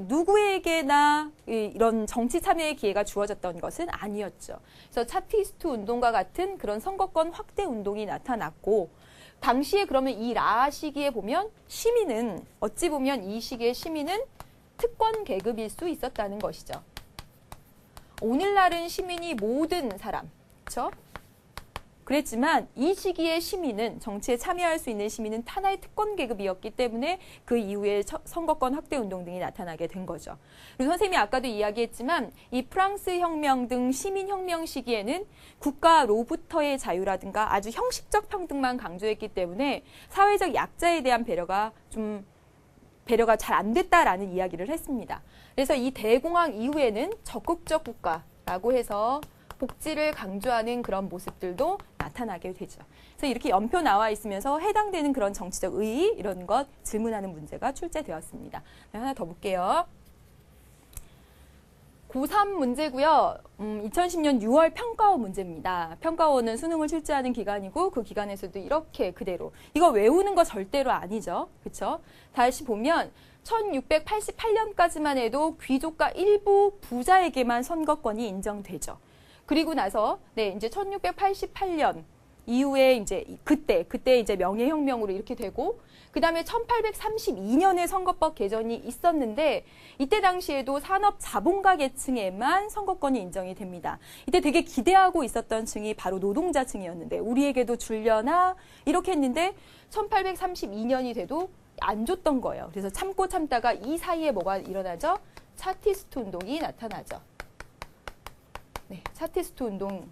A: 누구에게나 이런 정치 참여의 기회가 주어졌던 것은 아니었죠. 그래서 차티스트 운동과 같은 그런 선거권 확대 운동이 나타났고 당시에 그러면 이 라 시기에 보면 시민은 어찌 보면 이 시기의 시민은 특권 계급일 수 있었다는 것이죠. 오늘날은 시민이 모든 사람, 그렇죠? 그랬지만 이 시기의 시민은 정치에 참여할 수 있는 시민은 하나의 특권 계급이었기 때문에 그 이후에 선거권 확대 운동 등이 나타나게 된 거죠. 그리고 선생님이 아까도 이야기했지만 이 프랑스 혁명 등 시민혁명 시기에는 국가로부터의 자유라든가 아주 형식적 평등만 강조했기 때문에 사회적 약자에 대한 배려가 잘 안 됐다라는 이야기를 했습니다. 그래서 이 대공황 이후에는 적극적 국가라고 해서 복지를 강조하는 그런 모습들도 나타나게 되죠. 그래서 이렇게 연표 나와 있으면서 해당되는 그런 정치적 의의 이런 것 질문하는 문제가 출제되었습니다. 하나 더 볼게요. 고3 문제고요. 2010년 6월 평가원 문제입니다. 평가원은 수능을 출제하는 기관이고 그 기관에서도 이렇게 그대로 이거 외우는 거 절대로 아니죠. 그렇죠? 다시 보면 1688년까지만 해도 귀족과 일부 부자에게만 선거권이 인정되죠. 그리고 나서 이제 1688년 이후에 이제 그때 이제 명예혁명으로 이렇게 되고 그다음에 1832년에 선거법 개정이 있었는데 이때 당시에도 산업 자본가 계층에만 선거권이 인정이 됩니다. 이때 되게 기대하고 있었던 층이 바로 노동자층이었는데 우리에게도 줄려나 이렇게 했는데 1832년이 돼도 안 줬던 거예요. 그래서 참고 참다가 이 사이에 뭐가 일어나죠? 차티스트 운동이 나타나죠. 네, 차티스트 운동이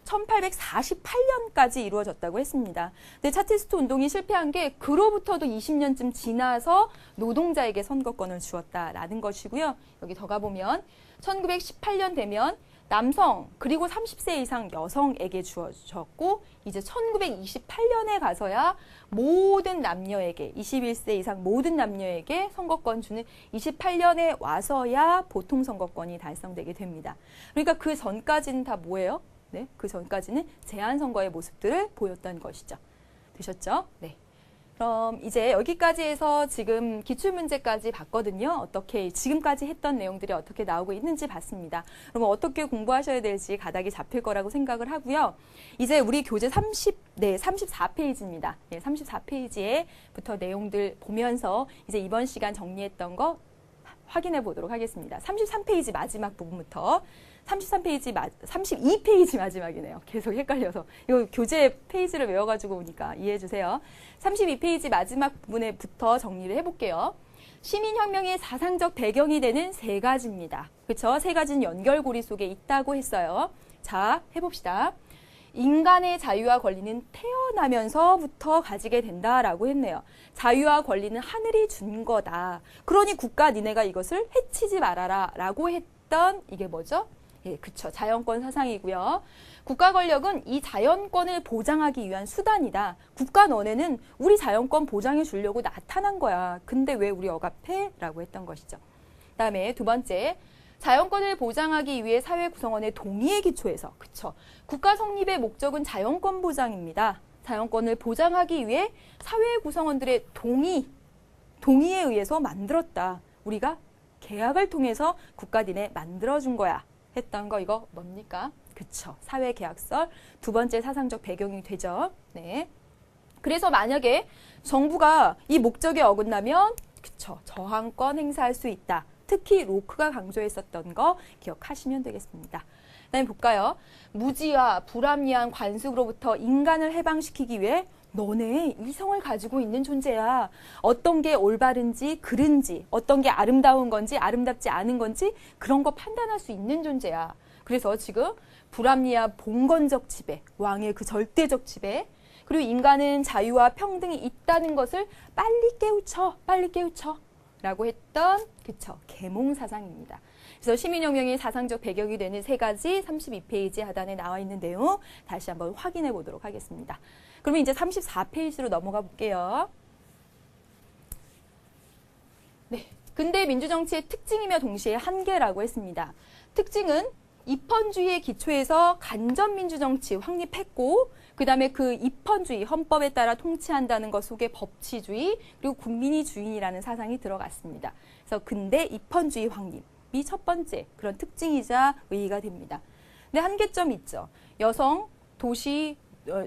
A: 1848년까지 이루어졌다고 했습니다. 근데 차티스트 운동이 실패한 게 그로부터도 20년쯤 지나서 노동자에게 선거권을 주었다라는 것이고요. 여기 더 가보면 1918년 되면 남성 그리고 30세 이상 여성에게 주어졌고 이제 1928년에 가서야 모든 남녀에게 21세 이상 모든 남녀에게 선거권 주는 28년에 와서야 보통 선거권이 달성되게 됩니다. 그러니까 그 전까지는 다 뭐예요? 네, 그 전까지는 제한 선거의 모습들을 보였던 것이죠. 되셨죠? 네. 그럼 이제 여기까지 해서 지금 기출문제까지 봤거든요. 어떻게 지금까지 했던 내용들이 어떻게 나오고 있는지 봤습니다. 그러면 어떻게 공부하셔야 될지 가닥이 잡힐 거라고 생각을 하고요. 이제 우리 교재 34페이지입니다. 네, 34페이지에부터 내용들 보면서 이제 이번 시간 정리했던 거 확인해 보도록 하겠습니다. 33페이지 마지막 부분부터 32페이지 마지막이네요. 계속 헷갈려서. 이거 교재 페이지를 외워가지고 오니까 이해해 주세요. 32페이지 마지막 부분에부터 정리를 해볼게요. 시민혁명의 사상적 배경이 되는 세 가지입니다. 그렇죠? 세 가지는 연결고리 속에 있다고 했어요. 자, 해봅시다. 인간의 자유와 권리는 태어나면서부터 가지게 된다라고 했네요. 자유와 권리는 하늘이 준 거다. 그러니 국가 니네가 이것을 해치지 말아라 라고 했던 이게 뭐죠? 예, 그쵸. 자연권 사상이고요. 국가 권력은 이 자연권을 보장하기 위한 수단이다. 국가 너네는 우리 자연권 보장해 주려고 나타난 거야. 근데 왜 우리 억압해? 라고 했던 것이죠. 그다음에 두 번째, 자연권을 보장하기 위해 사회 구성원의 동의에 기초해서, 그쵸. 국가 성립의 목적은 자연권 보장입니다. 자연권을 보장하기 위해 사회 구성원들의 동의에 의해서 만들었다. 우리가 계약을 통해서 국가 니네 만들어준 거야. 했던 거 이거 뭡니까? 그쵸. 사회계약설 두 번째 사상적 배경이 되죠. 네. 그래서 만약에 정부가 이 목적에 어긋나면 그쵸. 저항권 행사할 수 있다. 특히 로크가 강조했었던 거 기억하시면 되겠습니다. 그다음에 볼까요? 무지와 불합리한 관습으로부터 인간을 해방시키기 위해 너네 이성을 가지고 있는 존재야. 어떤 게 올바른지 그른지 어떤 게 아름다운 건지 아름답지 않은 건지 그런 거 판단할 수 있는 존재야. 그래서 지금 불합리한 봉건적 지배, 왕의 그 절대적 지배, 그리고 인간은 자유와 평등이 있다는 것을 빨리 깨우쳐 라고 했던 그쵸 계몽 사상입니다. 그래서 시민혁명의 사상적 배경이 되는 세 가지 32페이지 하단에 나와 있는 내용 다시 한번 확인해 보도록 하겠습니다. 그러면 이제 34페이지로 넘어가 볼게요. 네, 근대 민주정치의 특징이며 동시에 한계라고 했습니다. 특징은 입헌주의의 기초에서 간접민주정치 확립했고 그 다음에 그 입헌주의, 헌법에 따라 통치한다는 것 속에 법치주의 그리고 국민이 주인이라는 사상이 들어갔습니다. 그래서 근대 입헌주의 확립이 첫 번째 그런 특징이자 의의가 됩니다. 근데 한계점이 있죠. 여성, 도시,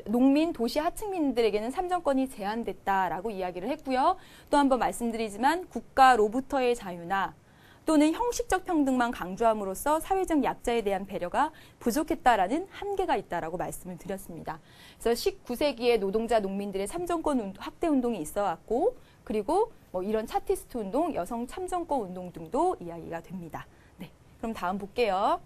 A: 농민, 도시 하층민들에게는 삼정권이 제한됐다라고 이야기를 했고요. 또 한 번 말씀드리지만 국가로부터의 자유나 또는 형식적 평등만 강조함으로써 사회적 약자에 대한 배려가 부족했다라는 한계가 있다라고 말씀을 드렸습니다. 그래서 19세기에 노동자 농민들의 참정권 확대 운동이 있어 왔고 그리고 뭐 이런 차티스트 운동, 여성 참정권 운동 등도 이야기가 됩니다. 네, 그럼 다음 볼게요.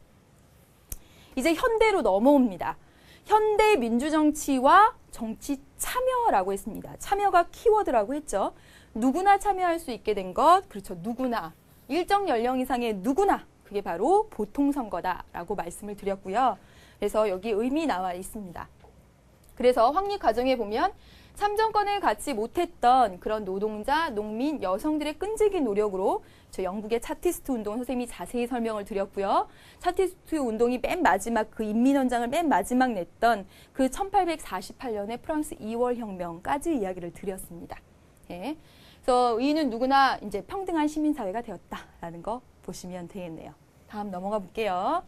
A: 이제 현대로 넘어옵니다. 현대 민주정치와 정치 참여라고 했습니다. 참여가 키워드라고 했죠. 누구나 참여할 수 있게 된 것, 그렇죠. 누구나. 일정 연령 이상의 누구나 그게 바로 보통선거다라고 말씀을 드렸고요. 그래서 여기 의미 나와 있습니다. 그래서 확립 과정에 보면 참정권을 갖지 못했던 그런 노동자, 농민, 여성들의 끈질긴 노력으로 저 영국의 차티스트 운동 선생님이 자세히 설명을 드렸고요. 차티스트 운동이 맨 마지막 그 인민헌장을 맨 마지막 냈던 그 1848년의 프랑스 2월 혁명까지 이야기를 드렸습니다. 예. 그래서 의의는 누구나 이제 평등한 시민사회가 되었다라는 거 보시면 되겠네요. 다음 넘어가 볼게요.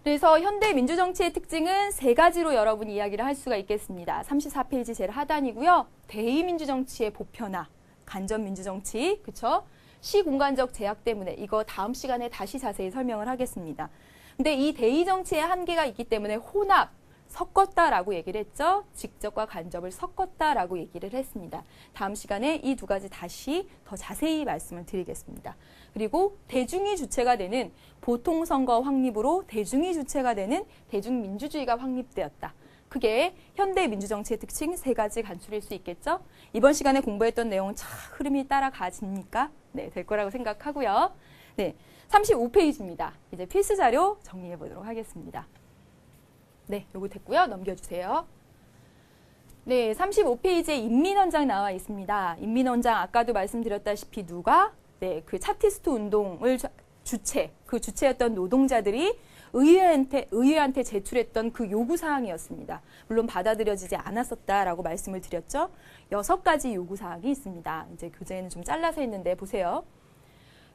A: 그래서 현대 민주정치의 특징은 세 가지로 여러분이 이야기를 할 수가 있겠습니다. 34페이지 제일 하단이고요. 대의민주정치의 보편화, 간접민주정치, 그쵸? 시공간적 제약 때문에 이거 다음 시간에 다시 자세히 설명을 하겠습니다. 근데 이 대의정치의 한계가 있기 때문에 혼합, 섞었다라고 얘기를 했죠. 직접과 간접을 섞었다라고 얘기를 했습니다. 다음 시간에 이 두 가지 다시 더 자세히 말씀을 드리겠습니다. 그리고 대중이 주체가 되는 보통선거 확립으로 대중이 주체가 되는 대중민주주의가 확립되었다. 그게 현대 민주정치의 특징 세 가지 간추릴 수 있겠죠? 이번 시간에 공부했던 내용은 참 흐름이 따라가집니까? 네, 될 거라고 생각하고요. 네, 35페이지입니다. 이제 필수 자료 정리해 보도록 하겠습니다. 네, 요거 됐고요. 넘겨주세요. 네, 35페이지에 인민헌장 나와 있습니다. 인민헌장 아까도 말씀드렸다시피 누가? 네, 그 차티스트 운동을 그 주체였던 노동자들이 의회한테 제출했던 그 요구사항이었습니다. 물론 받아들여지지 않았었다라고 말씀을 드렸죠. 6가지 요구사항이 있습니다. 이제 교재에는 좀 잘라서 있는데 보세요.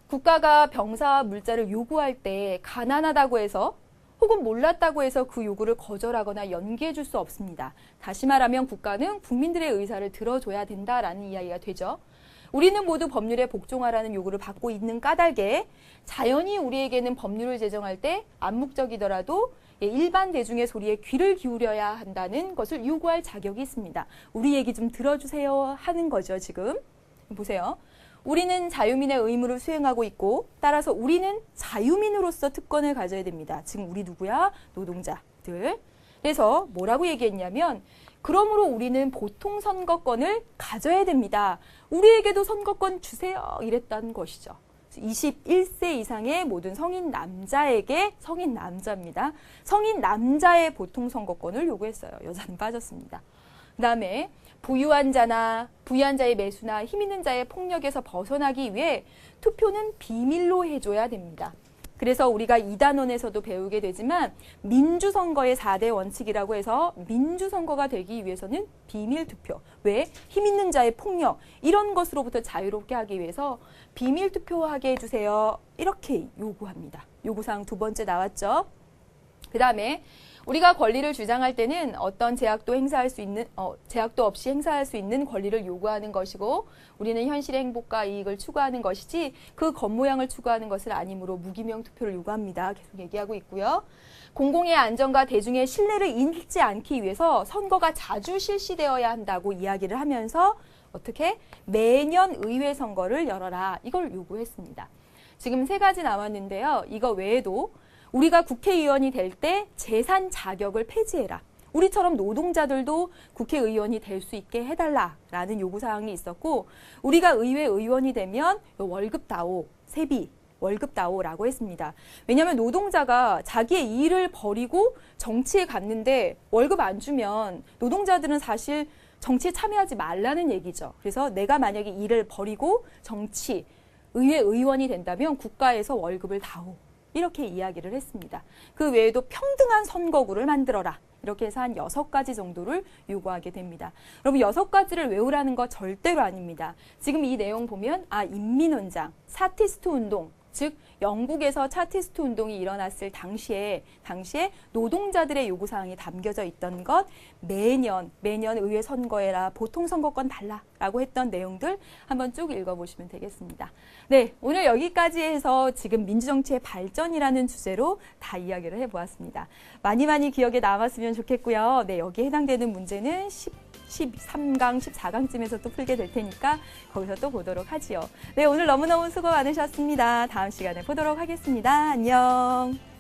A: 국가가 병사와 물자를 요구할 때 가난하다고 해서 혹은 몰랐다고 해서 그 요구를 거절하거나 연기해 줄 수 없습니다. 다시 말하면 국가는 국민들의 의사를 들어줘야 된다라는 이야기가 되죠. 우리는 모두 법률에 복종하라는 요구를 받고 있는 까닭에 자연히 우리에게는 법률을 제정할 때 암묵적이더라도 일반 대중의 소리에 귀를 기울여야 한다는 것을 요구할 자격이 있습니다. 우리 얘기 좀 들어주세요 하는 거죠, 지금. 보세요. 우리는 자유민의 의무를 수행하고 있고 따라서 우리는 자유민으로서 특권을 가져야 됩니다. 지금 우리 누구야? 노동자들. 그래서 뭐라고 얘기했냐면 그러므로 우리는 보통 선거권을 가져야 됩니다. 우리에게도 선거권 주세요. 이랬다는 것이죠. 21세 이상의 모든 성인 남자에게 성인 남자입니다. 성인 남자의 보통 선거권을 요구했어요. 여자는 빠졌습니다. 그다음에 부유한 자의 매수나 힘 있는 자의 폭력에서 벗어나기 위해 투표는 비밀로 해줘야 됩니다. 그래서 우리가 2단원에서도 배우게 되지만 민주선거의 4대 원칙이라고 해서 민주선거가 되기 위해서는 비밀투표. 왜? 힘 있는 자의 폭력 이런 것으로부터 자유롭게 하기 위해서 비밀투표하게 해주세요. 이렇게 요구합니다. 요구사항 2번째 나왔죠. 그 다음에 우리가 권리를 주장할 때는 어떤 제약도 없이 행사할 수 있는 권리를 요구하는 것이고 우리는 현실의 행복과 이익을 추구하는 것이지 그 겉모양을 추구하는 것은 아니므로 무기명 투표를 요구합니다. 계속 얘기하고 있고요. 공공의 안전과 대중의 신뢰를 잃지 않기 위해서 선거가 자주 실시되어야 한다고 이야기를 하면서 어떻게? 매년 의회 선거를 열어라. 이걸 요구했습니다. 지금 3가지 나왔는데요. 이거 외에도 우리가 국회의원이 될 때 재산 자격을 폐지해라. 우리처럼 노동자들도 국회의원이 될 수 있게 해달라라는 요구사항이 있었고 우리가 의회 의원이 되면 월급다오, 세비, 월급다오라고 했습니다. 왜냐하면 노동자가 자기의 일을 버리고 정치에 갔는데 월급 안 주면 노동자들은 사실 정치에 참여하지 말라는 얘기죠. 그래서 내가 만약에 일을 버리고 의회 의원이 된다면 국가에서 월급을 다오. 이렇게 이야기를 했습니다. 그 외에도 평등한 선거구를 만들어라. 이렇게 해서 한 6가지 정도를 요구하게 됩니다. 여러분 6가지를 외우라는 거 절대로 아닙니다. 지금 이 내용 보면 인민헌장, 차티스트 운동, 즉 영국에서 차티스트 운동이 일어났을 당시에 노동자들의 요구사항이 담겨져 있던 것 매년 의회 선거에라 보통 선거권 달라라고 했던 내용들 한번 쭉 읽어보시면 되겠습니다. 네, 오늘 여기까지 해서 지금 민주정치의 발전이라는 주제로 다 이야기를 해보았습니다. 많이 기억에 남았으면 좋겠고요. 네, 여기에 해당되는 문제는 13강, 14강쯤에서 또 풀게 될 테니까 거기서 또 보도록 하지요. 네, 오늘 너무너무 수고 많으셨습니다. 다음 시간에 보도록 하겠습니다. 안녕.